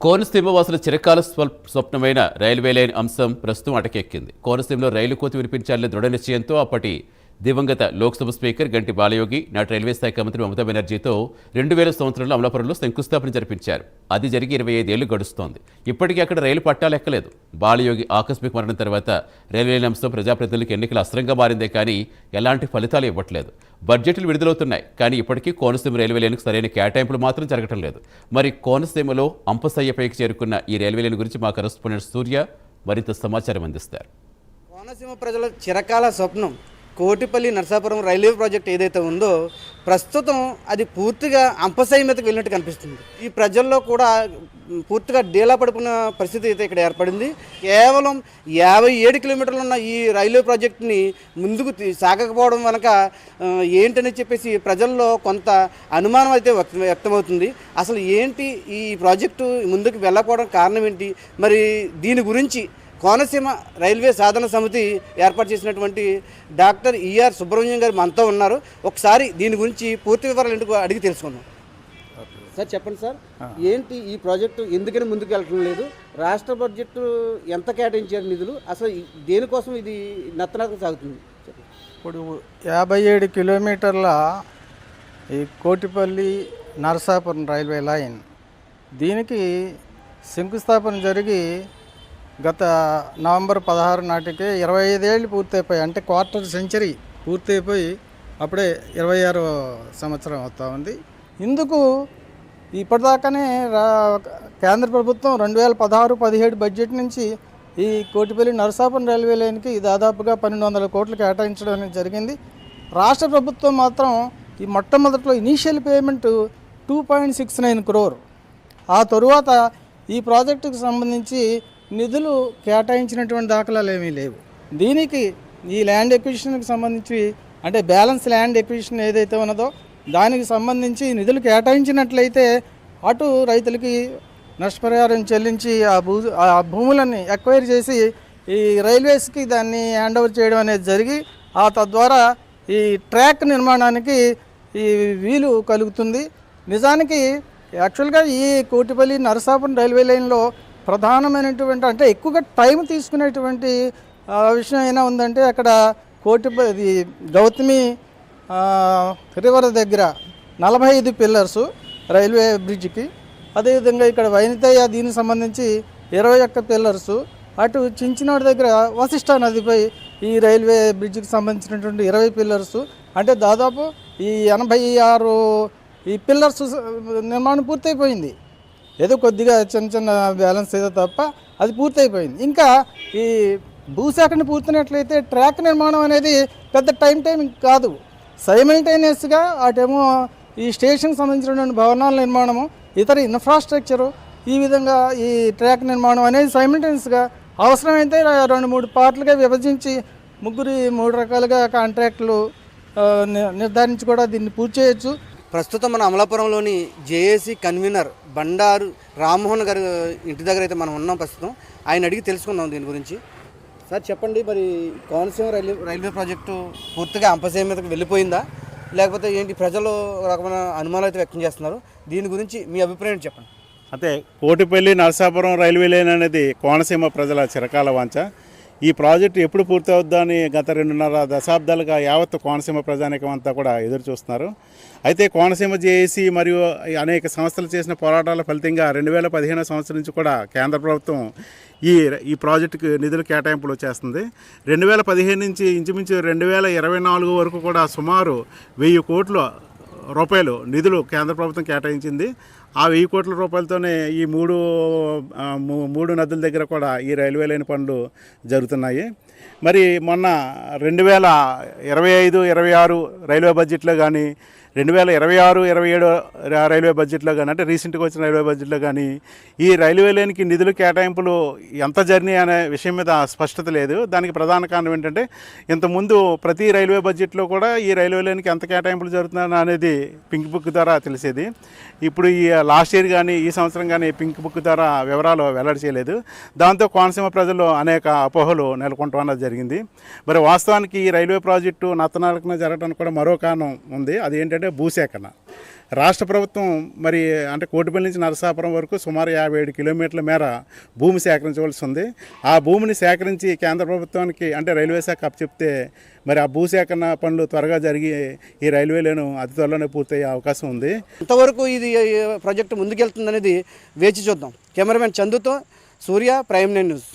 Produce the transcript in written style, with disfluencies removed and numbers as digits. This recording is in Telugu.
కోనసీమ వాసుల చిరకాల స్వప్నమైన రైల్వే లైన్ అంశం ప్రస్తుతం అటకెక్కింది. కోనసీమలో రైలు కోతి వినిపించాలనే దృఢ నిశ్చయంతో అప్పటి దివంగత లోక్సభ స్పీకర్ గంటి బాలయోగి నాటి రైల్వే శాఖ మంత్రి మమతా బెనర్జీతో 2000 సంవత్సరంలో అమలాపురంలో శంకుస్థాపన జరిపించారు. అది జరిగి 25 ఏళ్లు గడుస్తోంది. ఇప్పటికీ అక్కడ రైలు పట్టాలెక్కలేదు. బాలయోగి ఆకస్మిక మరణం తర్వాత రైల్వే అంశం ప్రజాప్రతినిధులకు ఎన్నికల అస్త్రంగా మారిందే కానీ ఎలాంటి ఫలితాలు ఇవ్వట్లేదు. బడ్జెట్లు విడుదలవుతున్నాయి కానీ ఇప్పటికీ కోనసీమ రైల్వే లైన్కు సరైన కేటాయింపులు మాత్రం జరగటం లేదు. మరి కోనసీమలో అంపసయ్యపైకి చేరుకున్న ఈ రైల్వే లైన్ గురించి మా కరెస్పాండెంట్ సూర్య మరింత సమాచారం అందిస్తారు. కోనసీమ ప్రజల చిరకాల స్వప్నం కోటిపల్లి నరసాపురం రైల్వే ప్రాజెక్ట్ ఏదైతే ఉందో ప్రస్తుతం అది పూర్తిగా అంపశయ్య మీదకి వెళ్ళినట్టు కనిపిస్తుంది. ఈ ప్రజల్లో కూడా పూర్తిగా డేలా పడుకున్న పరిస్థితి అయితే ఇక్కడ ఏర్పడింది. కేవలం 57 కిలోమీటర్లు ఉన్న ఈ రైల్వే ప్రాజెక్టుని ముందుకు సాగకపోవడం వెనక ఏంటని చెప్పేసి ప్రజల్లో కొంత అనుమానం అయితే వ్యక్తమవుతుంది. అసలు ఏంటి ఈ ప్రాజెక్టు ముందుకు వెళ్ళకపోవడం కారణం ఏంటి? మరి దీని గురించి కోనసీమ రైల్వే సాధన సమితి ఏర్పాటు చేసినటువంటి డాక్టర్ ఈఆర్ సుబ్రహ్మణ్యం గారు మనతో ఉన్నారు. ఒకసారి దీని గురించి పూర్తి వివరాలు ఎందుకు అడిగి తెలుసుకుందాం. సార్ చెప్పండి సార్, ఏంటి ఈ ప్రాజెక్టు ఎందుకని ముందుకు వెళ్ళడం లేదు? రాష్ట్ర బడ్జెట్ ఎంత కేటాయించారు నిధులు? అసలు దేనికోసం ఇది నత్తనడక సాగుతుంది? ఇప్పుడు 57 కిలోమీటర్ల ఈ కోటిపల్లి నరసాపురం రైల్వే లైన్ దీనికి శంకుస్థాపన జరిగి గత నవంబర్ 16 నాటికే 25 ఏళ్ళు పూర్తయిపోయి, అంటే క్వార్టర్ సెంచరీ పూర్తయిపోయి అప్పుడే 26వ సంవత్సరం అవుతా ఉంది. ఇందుకు ఇప్పటిదాకానే కేంద్ర ప్రభుత్వం 2016-17 బడ్జెట్ నుంచి ఈ కోటిపల్లి నరసాపురం రైల్వే లైన్కి దాదాపుగా 1200 కోట్లు కేటాయించడం అనేది జరిగింది. రాష్ట్ర ప్రభుత్వం మాత్రం ఈ మొట్టమొదట్లో ఇనీషియల్ పేమెంట్ 2.69 crore. ఆ తరువాత ఈ ప్రాజెక్టుకు సంబంధించి నిధులు కేటాయించినటువంటి దాఖలాలు ఏమీ లేవు. దీనికి ఈ ల్యాండ్ ఎక్విజిషన్కి సంబంధించి, అంటే బ్యాలెన్స్ ల్యాండ్ ఎక్విజిషన్ ఏదైతే ఉన్నదో దానికి సంబంధించి నిధులు కేటాయించినట్లయితే అటు రైతులకి నష్టపరిహారం చెల్లించి ఆ భూములని ఎక్వైర్ చేసి ఈ రైల్వేస్కి దాన్ని హ్యాండ్ ఓవర్ చేయడం అనేది జరిగి తద్వారా ఈ ట్రాక్ నిర్మాణానికి ఈ వీలు కలుగుతుంది. నిజానికి యాక్చువల్గా ఈ కోటిపల్లి నరసాపురం రైల్వే లైన్లో ప్రధానమైనటువంటి, అంటే ఎక్కువగా టైం తీసుకునేటువంటి విషయం అయినా ఉందంటే అక్కడ కోటిపల్లి గౌతమి రివర్ దగ్గర 45 పిల్లర్సు రైల్వే బ్రిడ్జికి, అదేవిధంగా ఇక్కడ వైనితయ్య దీనికి సంబంధించి 21 పిల్లర్సు, అటు చించినాడు దగ్గర వశిష్ఠ నదిపై ఈ రైల్వే బ్రిడ్జికి సంబంధించినటువంటి 20 పిల్లర్సు, అంటే దాదాపు ఈ 86 ఈ పిల్లర్స్ నిర్మాణం పూర్తయిపోయింది. ఏదో కొద్దిగా చిన్న చిన్న బ్యాలెన్స్ ఏదో తప్ప అది పూర్తయిపోయింది. ఇంకా ఈ భూసేకరణ పూర్తయినట్లయితే ట్రాక్ నిర్మాణం అనేది పెద్ద టైమింగ్ కాదు. సైమల్టేనియస్గా అటేమో ఈ స్టేషన్కి సంబంధించినటువంటి భవనాల నిర్మాణము, ఇతర ఇన్ఫ్రాస్ట్రక్చరు, ఈ విధంగా ఈ ట్రాక్ నిర్మాణం అనేది సైమల్టేనియస్గా అవసరమైతే 2-3 పార్ట్లుగా విభజించి 3 రకాలుగా కాంట్రాక్టులు నిర్ధారించి కూడా దీన్ని పూర్తి చేయొచ్చు. ప్రస్తుతం మన అమలాపురంలోని జేఏసీ కన్వీనర్ బండారు రామ్మోహన్ గారి ఇంటి దగ్గర అయితే మనం ఉన్నాం. ప్రస్తుతం ఆయన అడిగి తెలుసుకుందాం దీని గురించి. సార్ చెప్పండి, మరి కోనసీమ రైల్వే ప్రాజెక్టు పూర్తిగా అంపశయ్య మీదకి వెళ్ళిపోయిందా, లేకపోతే ఏంటి? ప్రజలు రకమైన అనుమానాలు అయితే వ్యక్తం చేస్తున్నారు. దీని గురించి మీ అభిప్రాయం చెప్పండి. అయితే కోటిపల్లి నరసాపురం రైల్వే లైన్ అనేది కోనసీమ ప్రజల చిరకాల వాంఛ. ఈ ప్రాజెక్టు ఎప్పుడు పూర్తవుద్దా అని గత 2.5 దశాబ్దాలుగా యావత్ కోనసీమ ప్రజానీకం అంతా కూడా ఎదురు చూస్తున్నారు. అయితే కోనసీమ జేఏసీ మరియు అనేక సంస్థలు చేసిన పోరాటాల ఫలితంగా 2015 సంవత్సరం నుంచి కూడా కేంద్ర ప్రభుత్వం ఈ ప్రాజెక్టుకు నిధుల కేటాయింపులు చేస్తుంది. 2015 నుంచి ఇంచుమించు 2024 వరకు కూడా సుమారు 1000 కోట్ల రూపాయలు నిధులు కేంద్ర ప్రభుత్వం కేటాయించింది. ఆ 1000 కోట్ల రూపాయలతోనే ఈ మూడు నదుల దగ్గర కూడా ఈ రైల్వే లైన్ పనులు జరుగుతున్నాయి. మరి మొన్న 2025-26 రైల్వే బడ్జెట్లో కానీ 2026-27 రైల్వే బడ్జెట్లో కానీ, అంటే రీసెంట్గా వచ్చిన రైల్వే బడ్జెట్లో కానీ ఈ రైల్వే లైన్కి నిధులు కేటాయింపులు ఎంత జరిగినాయి అనే విషయం మీద స్పష్టత లేదు. దానికి ప్రధాన కారణం ఏంటంటే ఇంతకుముందు ప్రతి రైల్వే బడ్జెట్లో కూడా ఈ రైల్వే లైన్కి ఎంత కేటాయింపులు జరుగుతున్నాయి అనేది పింక్ బుక్ ద్వారా తెలిసేది. ఇప్పుడు ఈ లాస్ట్ ఇయర్ కానీ ఈ సంవత్సరం కానీ పింక్ బుక్ ద్వారా వివరాలు వెల్లడి చేయలేదు. దాంతో కోనసీమ ప్రజల్లో అనేక అపోహలు నెలకొంటం అన్నది జరిగింది. మరి వాస్తవానికి ఈ రైల్వే ప్రాజెక్టు నత్తనడకన జరగడానికి కూడా మరో కారణం ఉంది. అదేంటంటే భూసేకరణ. రాష్ట్ర ప్రభుత్వం మరి అంటే కోటిపల్లి నుంచి నరసాపురం వరకు సుమారు 57 కిలోమీటర్ల మేర భూమి సేకరించవలసి ఉంది. ఆ భూమిని సేకరించి కేంద్ర ప్రభుత్వానికి అంటే రైల్వే శాఖ అప్పచెప్తే మరి ఆ భూసేకరణ పనులు త్వరగా జరిగి ఈ రైల్వే లైను అతి త్వరలోనే పూర్తయ్యే అవకాశం ఉంది. ఇంతవరకు ఇది ప్రాజెక్టు ముందుకెళ్తుందనేది వేచి చూద్దాం. కెమెరామెన్ చందుతో సూర్య, ప్రైమ్ 9 న్యూస్.